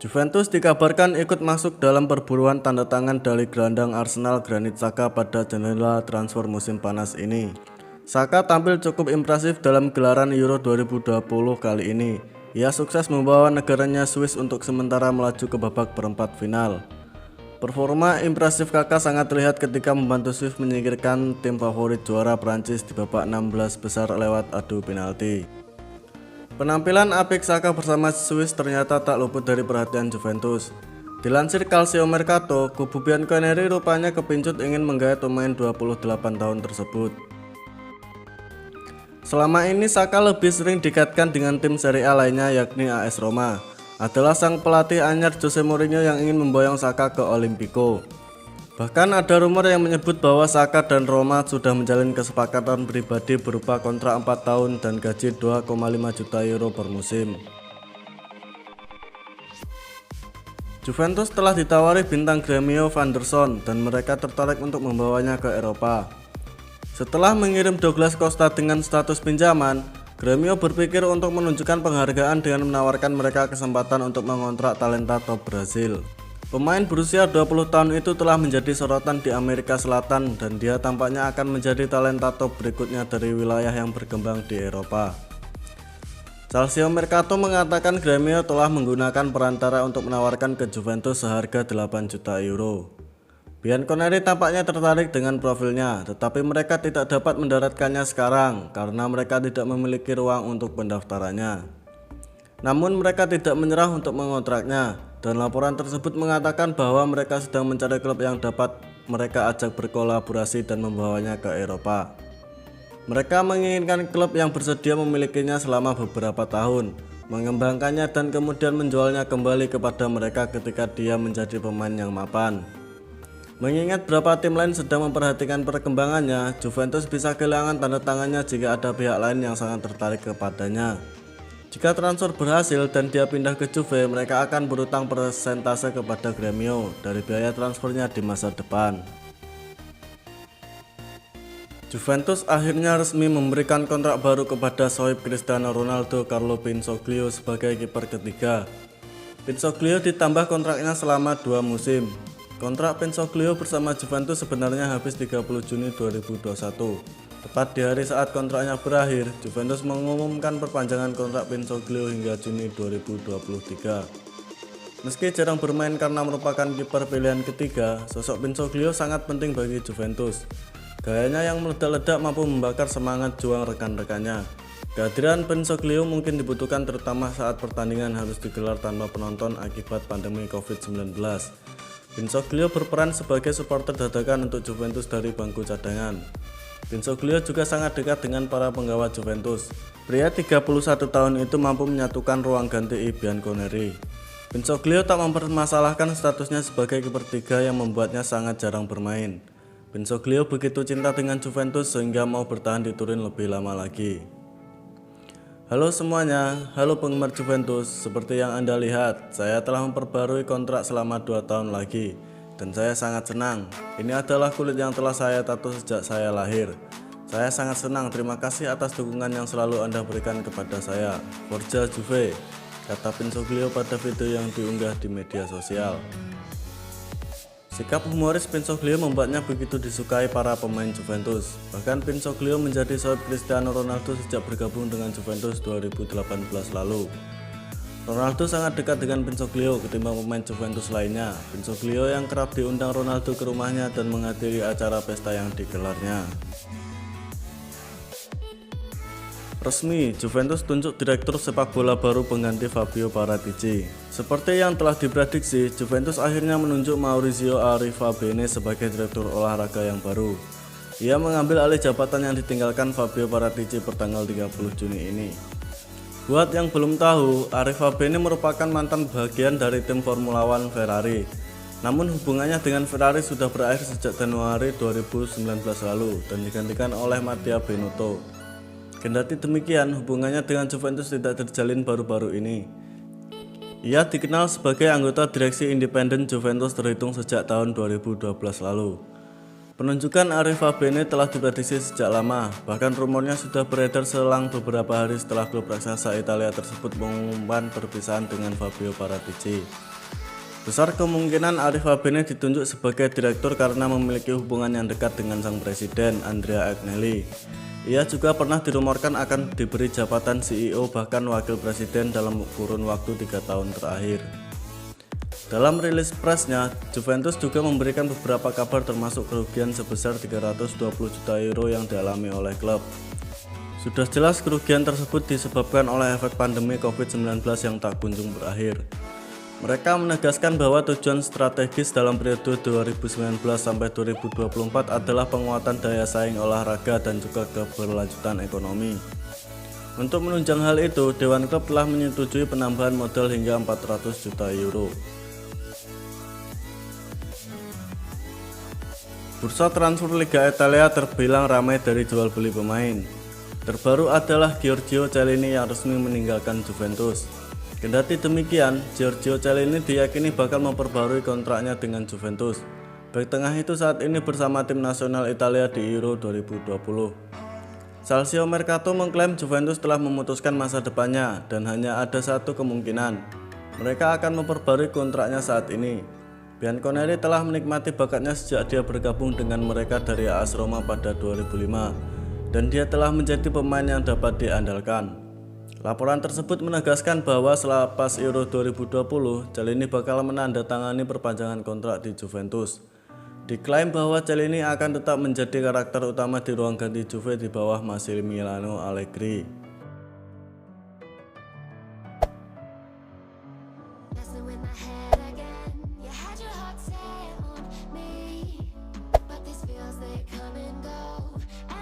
Juventus dikabarkan ikut masuk dalam perburuan tanda tangan dari gelandang Arsenal Granit Xhaka pada jendela transfer musim panas ini. Xhaka tampil cukup impresif dalam gelaran Euro 2020 kali ini. Ia sukses membawa negaranya Swiss untuk sementara melaju ke babak perempat final. Performa impresif Xhaka sangat terlihat ketika membantu Swiss menyingkirkan tim favorit juara Prancis di babak 16 besar lewat adu penalti. Penampilan apik Xhaka bersama Swiss ternyata tak luput dari perhatian Juventus. Dilansir Calcio Mercato, kubu Bianconeri rupanya kepincut ingin menggait pemain 28 tahun tersebut. Selama ini Xhaka lebih sering dikaitkan dengan tim Serie A lainnya yakni AS Roma. Adalah sang pelatih anyar Jose Mourinho yang ingin memboyong Xhaka ke Olimpico. Bahkan ada rumor yang menyebut bahwa Xhaka dan Roma sudah menjalin kesepakatan pribadi berupa kontrak 4 tahun dan gaji 2,5 juta euro per musim. Juventus telah ditawari bintang Gremio van der Son dan mereka tertarik untuk membawanya ke Eropa. Setelah mengirim Douglas Costa dengan status pinjaman, Gremio berpikir untuk menunjukkan penghargaan dengan menawarkan mereka kesempatan untuk mengontrak talenta top Brasil. Pemain berusia 20 tahun itu telah menjadi sorotan di Amerika Selatan dan dia tampaknya akan menjadi talenta top berikutnya dari wilayah yang berkembang di Eropa. Calcio Mercato mengatakan Gremio telah menggunakan perantara untuk menawarkan ke Juventus seharga 8 juta euro. Bianconeri tampaknya tertarik dengan profilnya, tetapi mereka tidak dapat mendaratkannya sekarang karena mereka tidak memiliki ruang untuk pendaftarannya. Namun mereka tidak menyerah untuk mengontraknya, dan laporan tersebut mengatakan bahwa mereka sedang mencari klub yang dapat mereka ajak berkolaborasi dan membawanya ke Eropa. Mereka menginginkan klub yang bersedia memilikinya selama beberapa tahun, mengembangkannya dan kemudian menjualnya kembali kepada mereka ketika dia menjadi pemain yang mapan. Mengingat beberapa tim lain sedang memperhatikan perkembangannya, Juventus bisa kehilangan tanda tangannya jika ada pihak lain yang sangat tertarik kepadanya. Jika transfer berhasil dan dia pindah ke Juve, mereka akan berutang persentase kepada Gremio dari biaya transfernya di masa depan. Juventus akhirnya resmi memberikan kontrak baru kepada sohib Cristiano Ronaldo Carlo Pinsoglio sebagai kiper ketiga. Pinsoglio ditambah kontraknya selama 2 musim. Kontrak Pinsoglio bersama Juventus sebenarnya habis 30 Juni 2021. Tepat di hari saat kontraknya berakhir, Juventus mengumumkan perpanjangan kontrak Pinsoglio hingga Juni 2023. Meski jarang bermain karena merupakan kiper pilihan ketiga, sosok Pinsoglio sangat penting bagi Juventus. Gayanya yang meledak-ledak mampu membakar semangat juang rekan-rekannya. Kehadiran Pinsoglio mungkin dibutuhkan terutama saat pertandingan harus digelar tanpa penonton akibat pandemi COVID-19. Pinsoglio berperan sebagai supporter dadakan untuk Juventus dari bangku cadangan. Pinsoglio juga sangat dekat dengan para penggawa Juventus. Pria 31 tahun itu mampu menyatukan ruang ganti Bianconeri. Pinsoglio tak mempermasalahkan statusnya sebagai kiper tiga yang membuatnya sangat jarang bermain. Pinsoglio begitu cinta dengan Juventus sehingga mau bertahan di Turin lebih lama lagi. Halo semuanya, halo penggemar Juventus. Seperti yang Anda lihat, saya telah memperbarui kontrak selama 2 tahun lagi. Dan saya sangat senang. Ini adalah kulit yang telah saya tato sejak saya lahir. Saya sangat senang, terima kasih atas dukungan yang selalu Anda berikan kepada saya. Forza Juve, kata Pinsoglio pada video yang diunggah di media sosial. Sikap humoris Pinsoglio membuatnya begitu disukai para pemain Juventus. Bahkan Pinsoglio menjadi sohib Cristiano Ronaldo sejak bergabung dengan Juventus 2018 lalu. Ronaldo sangat dekat dengan Pinsoglio ketimbang pemain Juventus lainnya. Pinsoglio yang kerap diundang Ronaldo ke rumahnya dan menghadiri acara pesta yang digelarnya. Resmi, Juventus tunjuk direktur sepak bola baru pengganti Fabio Paratici. Seperti yang telah diprediksi, Juventus akhirnya menunjuk Maurizio Arrivabene sebagai direktur olahraga yang baru. Ia mengambil alih jabatan yang ditinggalkan Fabio Paratici pertanggal 30 Juni ini. Buat yang belum tahu, Arrivabene merupakan mantan bagian dari tim Formula One Ferrari. Namun hubungannya dengan Ferrari sudah berakhir sejak Januari 2019 lalu dan digantikan oleh Mattia Binotto. Kendati demikian, hubungannya dengan Juventus tidak terjalin baru-baru ini. Ia dikenal sebagai anggota direksi independen Juventus terhitung sejak tahun 2012 lalu. Penunjukan Arrivabene telah diprediksi sejak lama, bahkan rumornya sudah beredar selang beberapa hari setelah klub raksasa Italia tersebut mengumumkan perpisahan dengan Fabio Paratici. Besar kemungkinan Arif Fabene ditunjuk sebagai direktur karena memiliki hubungan yang dekat dengan sang presiden, Andrea Agnelli. Ia juga pernah dirumorkan akan diberi jabatan CEO bahkan wakil presiden dalam kurun waktu 3 tahun terakhir. Dalam rilis presnya, Juventus juga memberikan beberapa kabar termasuk kerugian sebesar 320 juta euro yang dialami oleh klub. Sudah jelas kerugian tersebut disebabkan oleh efek pandemi COVID-19 yang tak kunjung berakhir. Mereka menegaskan bahwa tujuan strategis dalam periode 2019 sampai 2024 adalah penguatan daya saing olahraga dan juga keberlanjutan ekonomi. Untuk menunjang hal itu, Dewan Klub telah menyetujui penambahan modal hingga 400 juta euro. Bursa transfer Liga Italia terbilang ramai dari jual beli pemain. Terbaru adalah Giorgio Chiellini yang resmi meninggalkan Juventus. Kendati demikian, Giorgio Chiellini diyakini bakal memperbarui kontraknya dengan Juventus. Bek tengah itu saat ini bersama tim nasional Italia di Euro 2020. Calcio Mercato mengklaim Juventus telah memutuskan masa depannya dan hanya ada satu kemungkinan. Mereka akan memperbarui kontraknya saat ini. Bianconeri telah menikmati bakatnya sejak dia bergabung dengan mereka dari AS Roma pada 2005 dan dia telah menjadi pemain yang dapat diandalkan. Laporan tersebut menegaskan bahwa selepas Euro 2020, Chiellini bakal menandatangani perpanjangan kontrak di Juventus. Diklaim bahwa Chiellini akan tetap menjadi karakter utama di ruang ganti Juve di bawah Massimiliano Allegri.